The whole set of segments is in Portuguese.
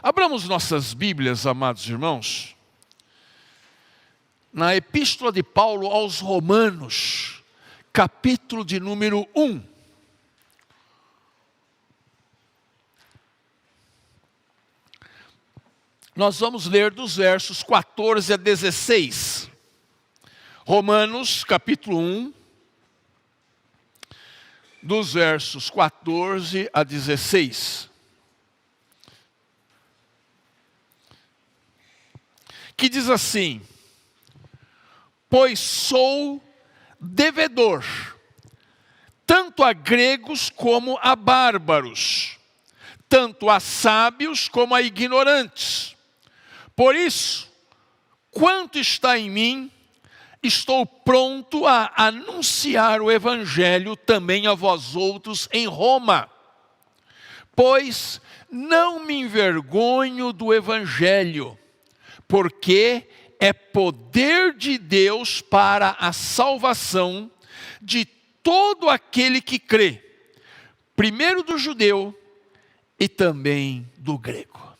Abramos nossas Bíblias, amados irmãos, na Epístola de Paulo aos Romanos, capítulo de número 1. Nós vamos ler dos versos 14 a 16. Romanos, capítulo 1, dos versos 14 a 16. Que diz assim: pois sou devedor, tanto a gregos como a bárbaros, tanto a sábios como a ignorantes. Por isso, quanto está em mim, estou pronto a anunciar o evangelho também a vós outros em Roma. Pois não me envergonho do evangelho, porque é poder de Deus para a salvação de todo aquele que crê, primeiro do judeu e também do grego.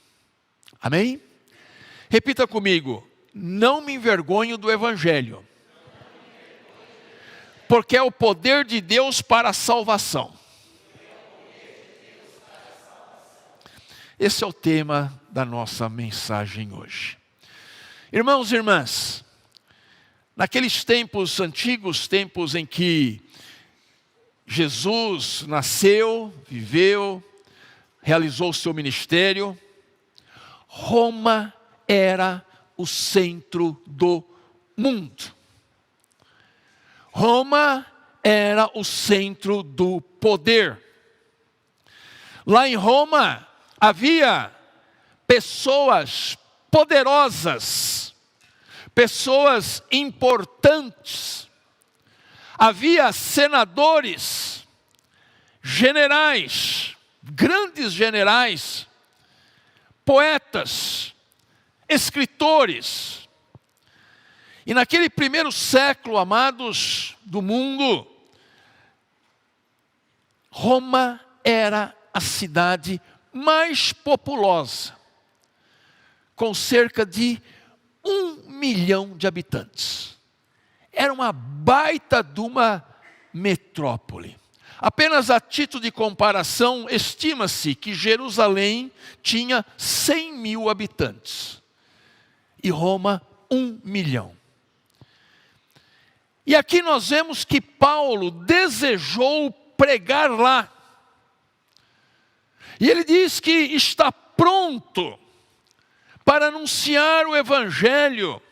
Amém? Repita comigo: não me envergonho do evangelho, porque é o poder de Deus para a salvação. Esse é o tema da nossa mensagem hoje. Irmãos e irmãs, naqueles tempos antigos, tempos em que Jesus nasceu, viveu, realizou o seu ministério, Roma era o centro do mundo. Roma era o centro do poder. Lá em Roma havia pessoas poderosas, pessoas importantes. Havia senadores, generais, grandes generais, poetas, escritores. E naquele primeiro século, amados do mundo, Roma era a cidade mais populosa, com cerca de 1 milhão de habitantes. Era uma baita de uma metrópole. Apenas a título de comparação, estima-se que Jerusalém tinha 100 mil habitantes. E Roma, 1 milhão. E aqui nós vemos que Paulo desejou pregar lá. E ele diz que está pronto para anunciar o evangelho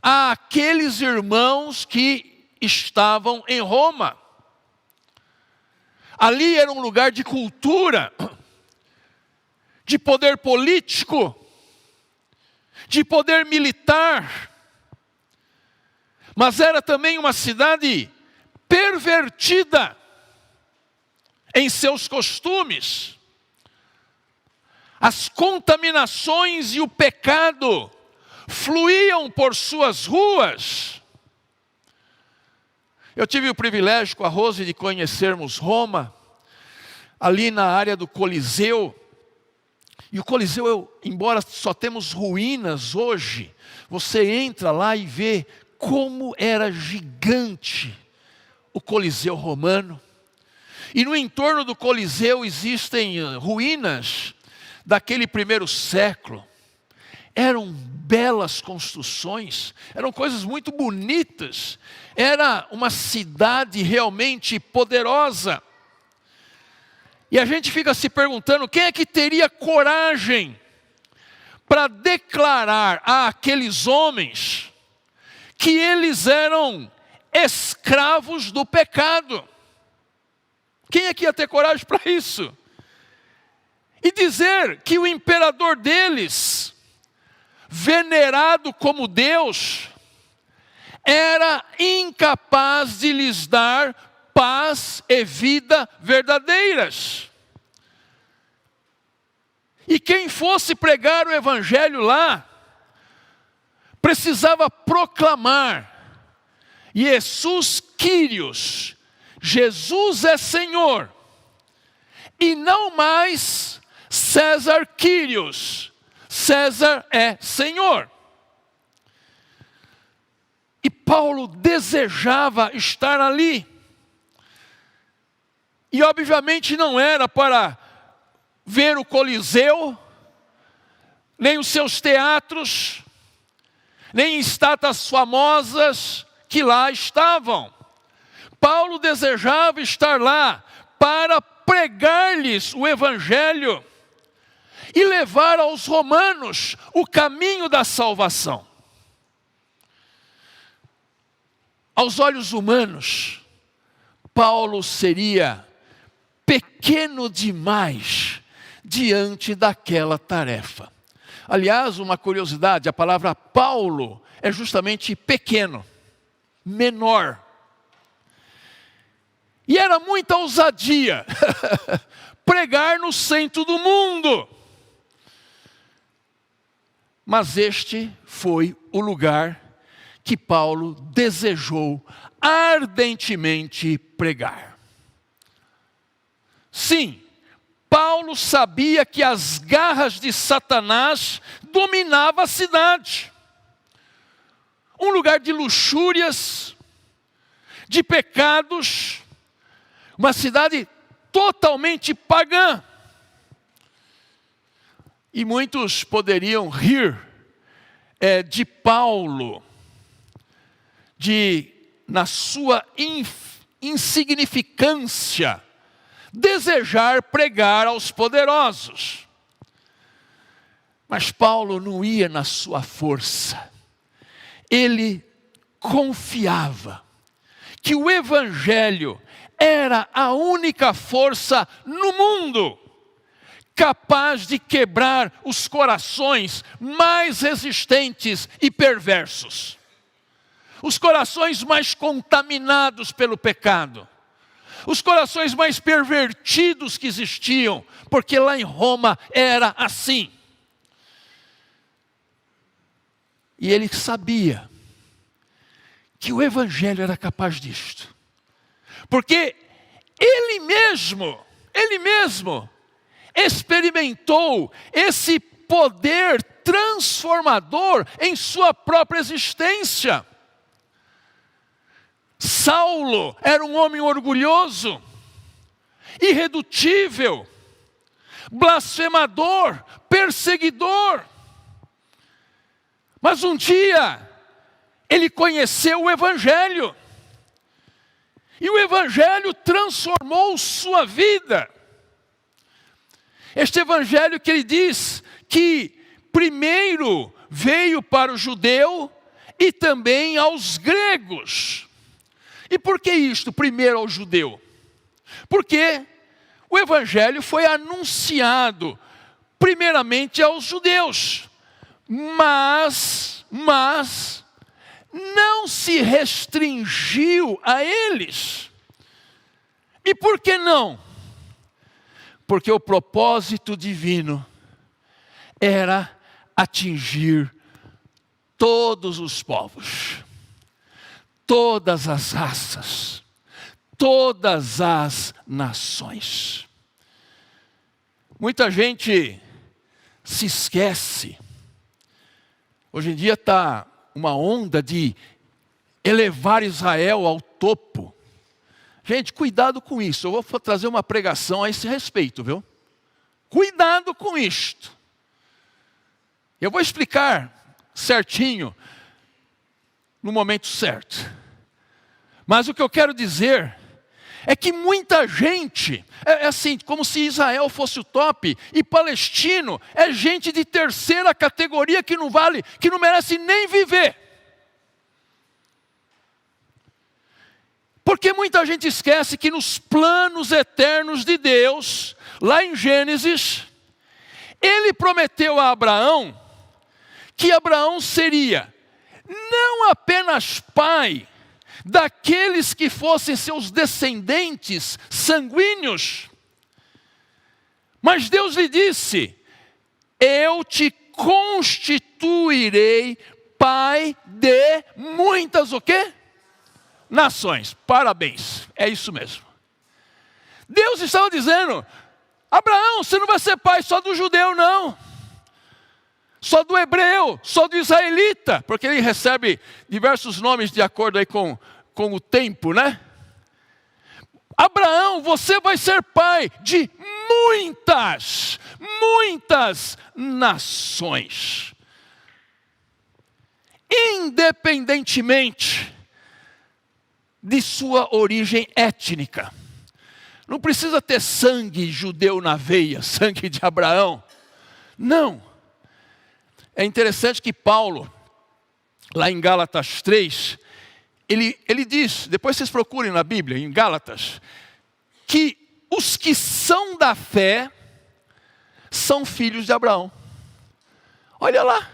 àqueles irmãos que estavam em Roma. Ali era um lugar de cultura, de poder político, de poder militar, mas era também uma cidade pervertida em seus costumes. As contaminações e o pecado fluíam por suas ruas. Eu tive o privilégio com a Rose de conhecermos Roma, ali na área do Coliseu. E o Coliseu, embora só temos ruínas hoje, você entra lá e vê como era gigante o Coliseu romano. E no entorno do Coliseu existem ruínas daquele primeiro século. Eram belas construções, eram coisas muito bonitas. Era uma cidade realmente poderosa. E a gente fica se perguntando, quem é que teria coragem para declarar àqueles homens que eles eram escravos do pecado? Quem é que ia ter coragem para isso? E dizer que o imperador deles, venerado como Deus, era incapaz de lhes dar paz e vida verdadeiras. E quem fosse pregar o evangelho lá, precisava proclamar: Jesus Kyrios, Jesus é Senhor, e não mais César Quírios. César é Senhor. E Paulo desejava estar ali. E obviamente não era para ver o Coliseu, nem os seus teatros, nem estátuas famosas que lá estavam. Paulo desejava estar lá para pregar-lhes o Evangelho e levar aos romanos o caminho da salvação. Aos olhos humanos, Paulo seria pequeno demais diante daquela tarefa. Aliás, uma curiosidade, a palavra Paulo é justamente pequeno, menor. E era muita ousadia pregar no centro do mundo. Mas este foi o lugar que Paulo desejou ardentemente pregar. Sim, Paulo sabia que as garras de Satanás dominavam a cidade. Um lugar de luxúrias, de pecados, uma cidade totalmente pagã. E muitos poderiam rir de Paulo, na sua insignificância, desejar pregar aos poderosos. Mas Paulo não ia na sua força. Ele confiava que o Evangelho era a única força no mundo capaz de quebrar os corações mais resistentes e perversos. Os corações mais contaminados pelo pecado. Os corações mais pervertidos que existiam, porque lá em Roma era assim. E ele sabia que o Evangelho era capaz disto. Porque ele mesmo experimentou esse poder transformador em sua própria existência. Saulo era um homem orgulhoso, irredutível, blasfemador, perseguidor. Mas um dia, ele conheceu o Evangelho. E o Evangelho transformou sua vida. Este Evangelho que ele diz que primeiro veio para o judeu e também aos gregos. E por que isto, primeiro ao judeu? Porque o Evangelho foi anunciado primeiramente aos judeus, mas não se restringiu a eles. E por que não? Porque o propósito divino era atingir todos os povos, todas as raças, todas as nações. Muita gente se esquece. Hoje em dia está uma onda de elevar Israel ao topo. Gente, cuidado com isso. Eu vou trazer uma pregação a esse respeito, viu? Cuidado com isto. Eu vou explicar certinho no momento certo. Mas o que eu quero dizer é que muita gente, é assim, como se Israel fosse o top, e palestino é gente de terceira categoria que não vale, que não merece nem viver. Porque muita gente esquece que nos planos eternos de Deus, lá em Gênesis, Ele prometeu a Abraão que Abraão seria não apenas pai daqueles que fossem seus descendentes sanguíneos, mas Deus lhe disse: eu te constituirei pai de muitas o quê? Nações. Parabéns, é isso mesmo. Deus estava dizendo: Abraão, você não vai ser pai só do judeu, não. Só do hebreu, só do israelita. Porque ele recebe diversos nomes de acordo aí com o tempo, né? Abraão, você vai ser pai de muitas nações. Independentemente de sua origem étnica. Não precisa ter sangue judeu na veia, sangue de Abraão. Não. É interessante que Paulo, lá em Gálatas 3, ele diz, depois vocês procurem na Bíblia, em Gálatas, que os que são da fé são filhos de Abraão. Olha lá.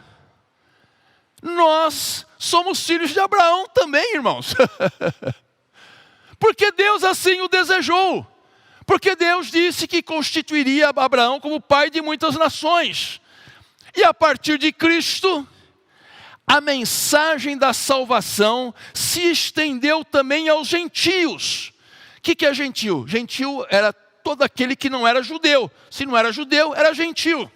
Nós somos filhos de Abraão também, irmãos. Porque Deus assim o desejou. Porque Deus disse que constituiria Abraão como pai de muitas nações. E a partir de Cristo, a mensagem da salvação se estendeu também aos gentios. O que é gentio? Gentio era todo aquele que não era judeu. Se não era judeu, era gentio.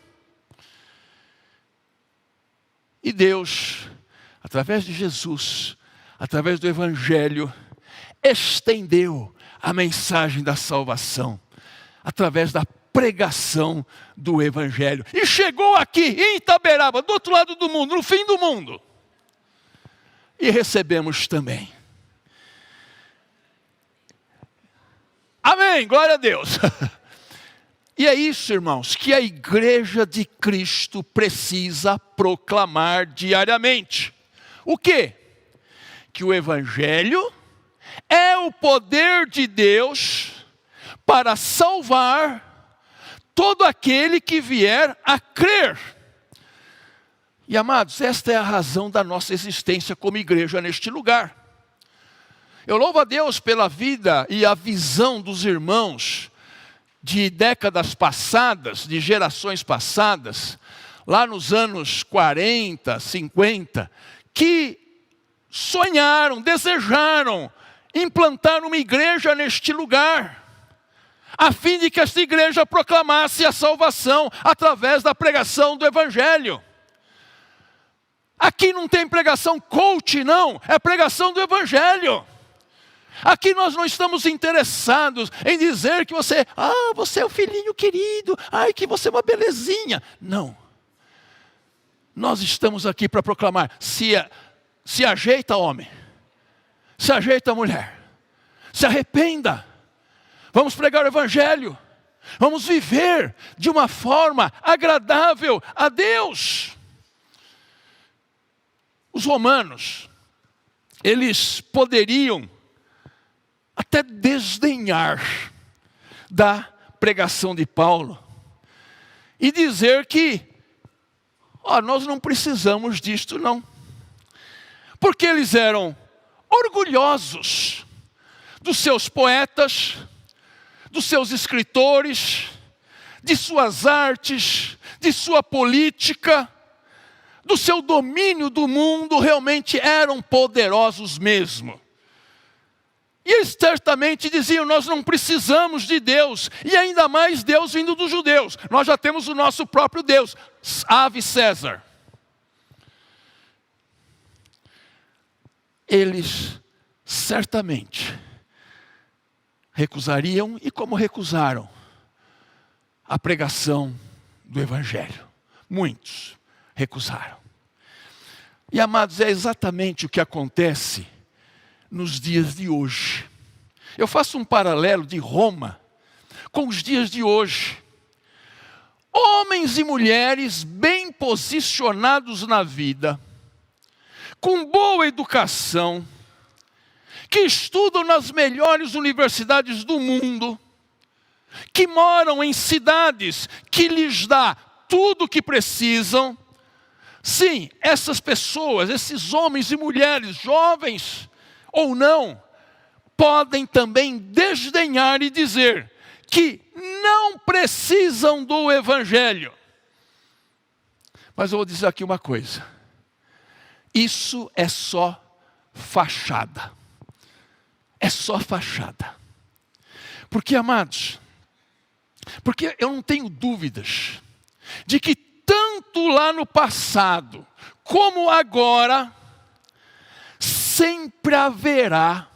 E Deus, através de Jesus, através do Evangelho, estendeu a mensagem da salvação, através da pregação do Evangelho. E chegou aqui, em Itaberaba, do outro lado do mundo, no fim do mundo. E recebemos também. Amém, glória a Deus. E é isso, irmãos, que a igreja de Cristo precisa proclamar diariamente. O quê? Que o Evangelho é o poder de Deus para salvar todo aquele que vier a crer. E amados, esta é a razão da nossa existência como igreja neste lugar. Eu louvo a Deus pela vida e a visão dos irmãos de décadas passadas, de gerações passadas, lá nos anos 40, 50, que sonharam, desejaram implantar uma igreja neste lugar, a fim de que esta igreja proclamasse a salvação através da pregação do Evangelho. Aqui não tem pregação coach, não, é pregação do Evangelho. Aqui nós não estamos interessados em dizer que você é o filhinho querido, que você é uma belezinha. Não. Nós estamos aqui para proclamar, se ajeita homem, se ajeita mulher, se arrependa. Vamos pregar o Evangelho, vamos viver de uma forma agradável a Deus. Os romanos, eles poderiam até desdenhar da pregação de Paulo e dizer que nós não precisamos disto não, porque eles eram orgulhosos dos seus poetas, dos seus escritores, de suas artes, de sua política, do seu domínio do mundo. Realmente eram poderosos mesmo. E eles certamente diziam, nós não precisamos de Deus, e ainda mais Deus vindo dos judeus. Nós já temos o nosso próprio Deus, Ave César. Eles certamente recusariam, e como recusaram, a pregação do Evangelho. Muitos recusaram. E amados, é exatamente o que acontece nos dias de hoje. Eu faço um paralelo de Roma com os dias de hoje. Homens e mulheres bem posicionados na vida, com boa educação, que estudam nas melhores universidades do mundo, que moram em cidades que lhes dá tudo o que precisam. Sim, essas pessoas, esses homens e mulheres, jovens ou não, podem também desdenhar e dizer que não precisam do Evangelho. Mas eu vou dizer aqui uma coisa. Isso é só fachada. É só fachada. Porque, amados, Porque eu não tenho dúvidas de que tanto lá no passado como agora, sempre haverá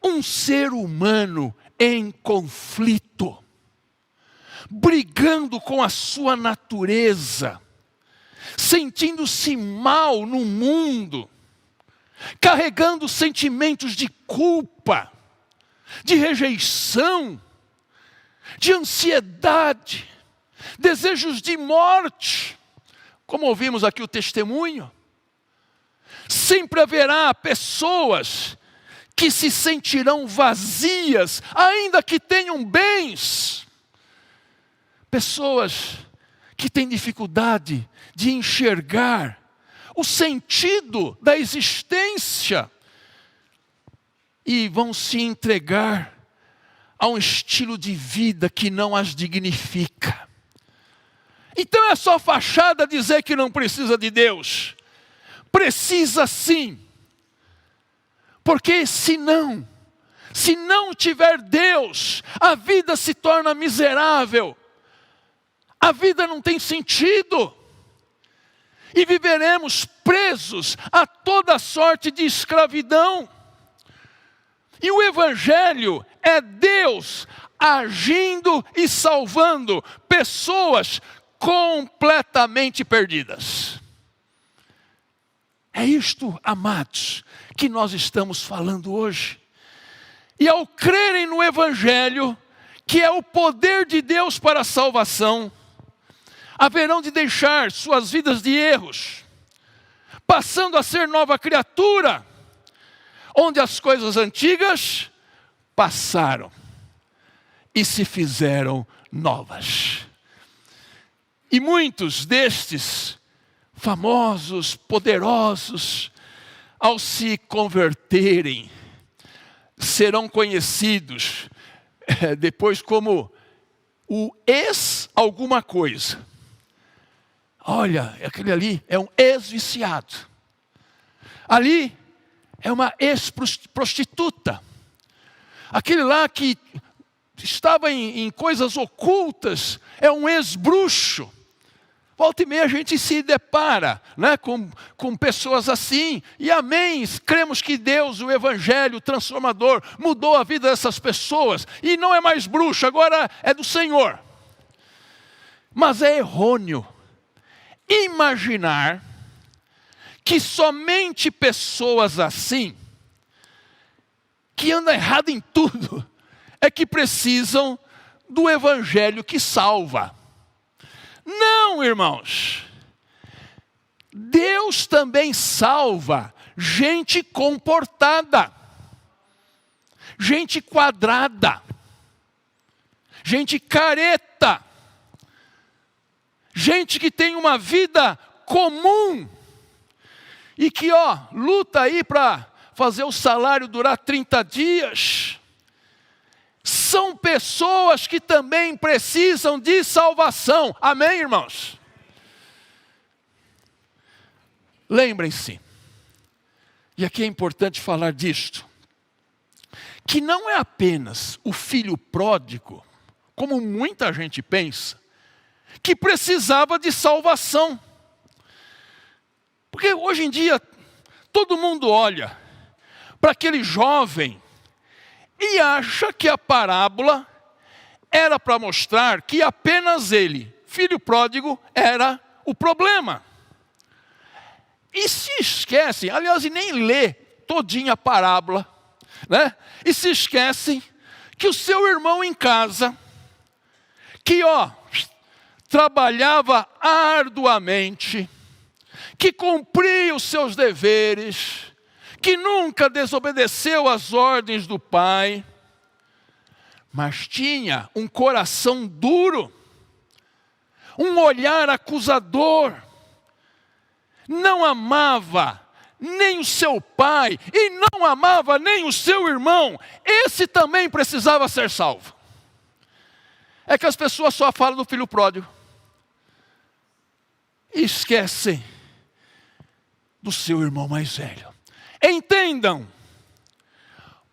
um ser humano em conflito, brigando com a sua natureza, sentindo-se mal no mundo, carregando sentimentos de culpa, de rejeição, de ansiedade, desejos de morte, como ouvimos aqui o testemunho. Sempre haverá pessoas que se sentirão vazias, ainda que tenham bens. Pessoas que têm dificuldade de enxergar o sentido da existência e vão se entregar a um estilo de vida que não as dignifica. Então é só fachada dizer que não precisa de Deus. Precisa sim. Porque se não tiver Deus, a vida se torna miserável. A vida não tem sentido. E viveremos presos a toda sorte de escravidão. E o Evangelho é Deus agindo e salvando pessoas completamente perdidas. É isto, amados, que nós estamos falando hoje. E ao crerem no Evangelho, que é o poder de Deus para a salvação, haverão de deixar suas vidas de erros, passando a ser nova criatura, onde as coisas antigas passaram e se fizeram novas. E muitos destes famosos, poderosos, ao se converterem, serão conhecidos depois como o ex-alguma coisa. Olha, aquele ali é um ex-viciado. Ali é uma ex-prostituta. Aquele lá que estava em coisas ocultas é um ex-bruxo. Volta e meia a gente se depara, né, com pessoas assim. E amém, cremos que Deus, o Evangelho transformador, mudou a vida dessas pessoas. E não é mais bruxo, agora é do Senhor. Mas é errôneo imaginar que somente pessoas assim, que andam errado em tudo, é que precisam do Evangelho que salva. Não, irmãos. Deus também salva gente comportada, gente quadrada, gente careta, gente que tem uma vida comum e que, luta aí para fazer o salário durar 30 dias. São pessoas que também precisam de salvação. Amém, irmãos? Lembrem-se, e aqui é importante falar disto, que não é apenas o filho pródigo, como muita gente pensa, que precisava de salvação. Porque hoje em dia, todo mundo olha para aquele jovem e acha que a parábola era para mostrar que apenas ele, filho pródigo, era o problema. E se esquecem, aliás, e nem lê todinha a parábola, né? E se esquecem que o seu irmão em casa, que trabalhava arduamente, que cumpria os seus deveres, que nunca desobedeceu às ordens do pai, mas tinha um coração duro, um olhar acusador, não amava nem o seu pai e não amava nem o seu irmão. Esse também precisava ser salvo. É que as pessoas só falam do filho pródigo e esquecem do seu irmão mais velho. Entendam,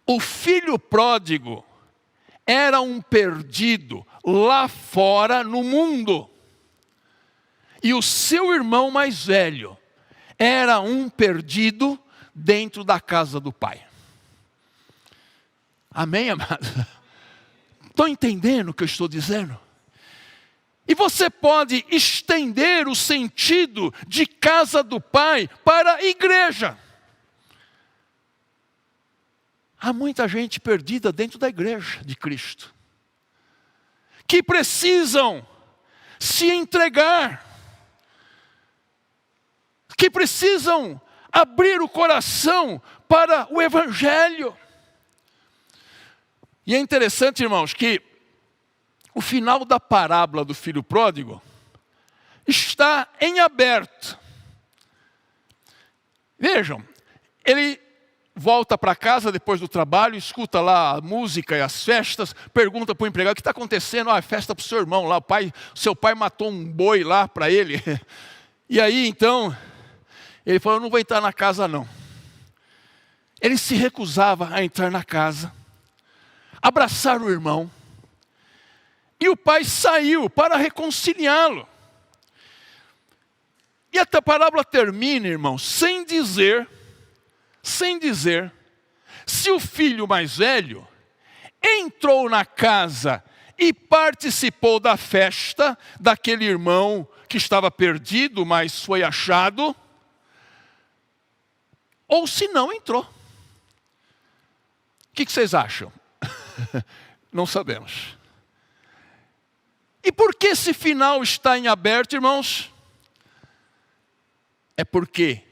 o filho pródigo era um perdido lá fora no mundo. E o seu irmão mais velho era um perdido dentro da casa do pai. Amém, amados? Estão entendendo o que eu estou dizendo? E você pode estender o sentido de casa do pai para a igreja. Há muita gente perdida dentro da igreja de Cristo, que precisam se entregar, que precisam abrir o coração para o Evangelho. E é interessante, irmãos, que o final da parábola do filho pródigo está em aberto. Vejam, ele volta para casa depois do trabalho, escuta lá a música e as festas, pergunta para o empregado: o que está acontecendo? É festa para o seu irmão lá, seu pai matou um boi lá para ele. E aí então, ele falou: eu não vou entrar na casa não. Ele se recusava a entrar na casa, abraçar o irmão, e o pai saiu para reconciliá-lo. E a parábola termina, irmãos, sem dizer se o filho mais velho entrou na casa e participou da festa daquele irmão que estava perdido, mas foi achado, ou se não entrou. O que vocês acham? Não sabemos. E por que esse final está em aberto, irmãos? É porque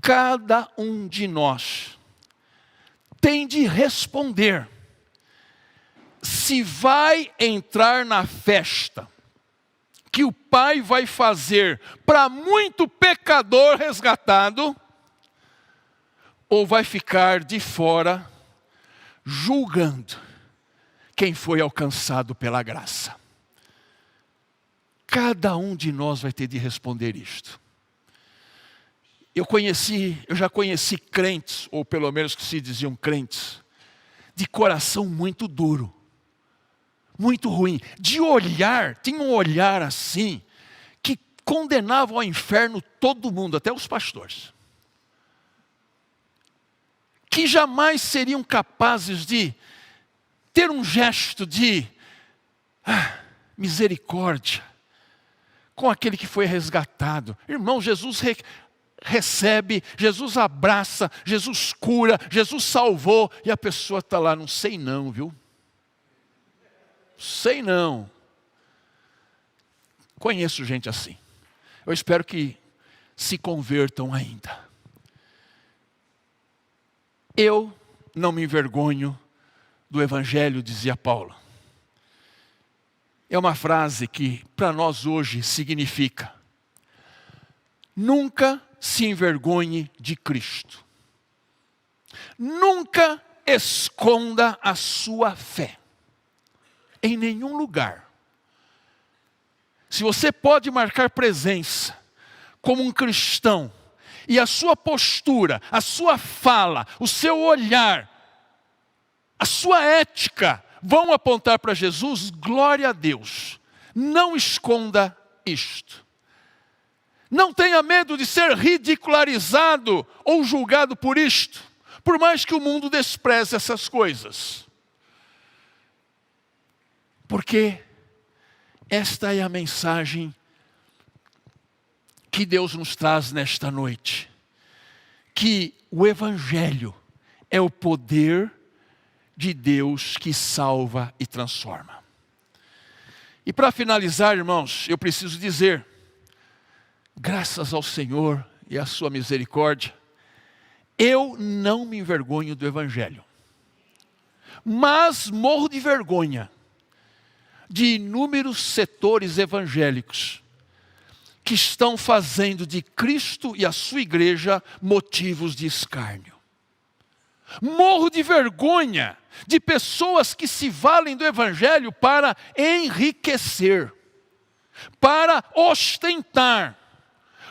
cada um de nós tem de responder se vai entrar na festa que o Pai vai fazer para muito pecador resgatado, ou vai ficar de fora julgando quem foi alcançado pela graça. Cada um de nós vai ter de responder isto. Eu já conheci crentes, ou pelo menos que se diziam crentes, de coração muito duro, muito ruim, de olhar, tinha um olhar assim, que condenava ao inferno todo mundo, até os pastores. Que jamais seriam capazes de ter um gesto de misericórdia com aquele que foi resgatado. Irmão, Jesus recebe, Jesus abraça, Jesus cura, Jesus salvou, e a pessoa está lá: não sei não, viu? Sei não. Conheço gente assim. Eu espero que se convertam ainda. Eu não me envergonho do Evangelho, dizia Paulo. É uma frase que para nós hoje significa: nunca se envergonhe de Cristo. Nunca esconda a sua fé. Em nenhum lugar. Se você pode marcar presença como um cristão, e a sua postura, a sua fala, o seu olhar, a sua ética vão apontar para Jesus, glória a Deus. Não esconda isto. Não tenha medo de ser ridicularizado ou julgado por isto, por mais que o mundo despreze essas coisas. Porque esta é a mensagem que Deus nos traz nesta noite. Que o Evangelho é o poder de Deus que salva e transforma. E para finalizar, irmãos, eu preciso dizer, graças ao Senhor e à sua misericórdia, eu não me envergonho do Evangelho. Mas morro de vergonha de inúmeros setores evangélicos que estão fazendo de Cristo e a sua igreja motivos de escárnio. Morro de vergonha de pessoas que se valem do Evangelho para enriquecer, para ostentar,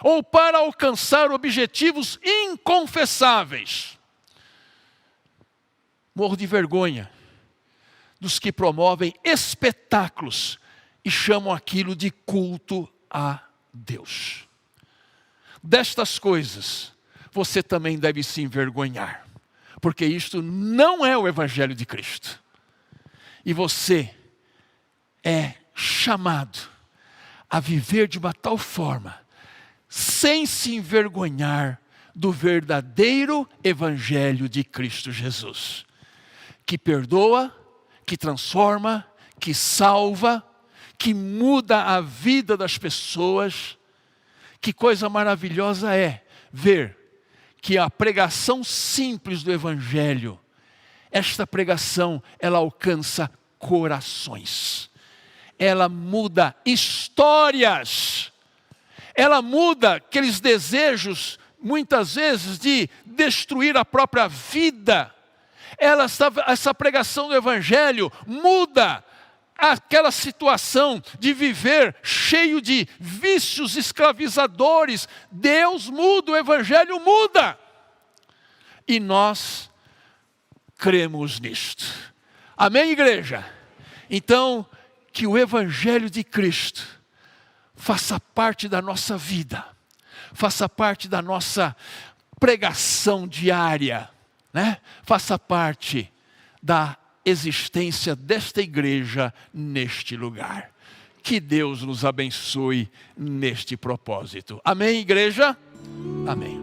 ou para alcançar objetivos inconfessáveis. Morro de vergonha dos que promovem espetáculos e chamam aquilo de culto a Deus. Destas coisas, você também deve se envergonhar, porque isto não é o Evangelho de Cristo. E você é chamado a viver de uma tal forma, sem se envergonhar do verdadeiro Evangelho de Cristo Jesus, que perdoa, que transforma, que salva, que muda a vida das pessoas. Que coisa maravilhosa é ver que a pregação simples do Evangelho, esta pregação, ela alcança corações. Ela muda histórias. Ela muda aqueles desejos, muitas vezes, de destruir a própria vida. Essa pregação do Evangelho muda aquela situação de viver cheio de vícios escravizadores. Deus muda, o Evangelho muda. E nós cremos nisto. Amém, igreja? Então, que o Evangelho de Cristo faça parte da nossa vida, faça parte da nossa pregação diária, né? Faça parte da existência desta igreja neste lugar. Que Deus nos abençoe neste propósito. Amém, igreja? Amém.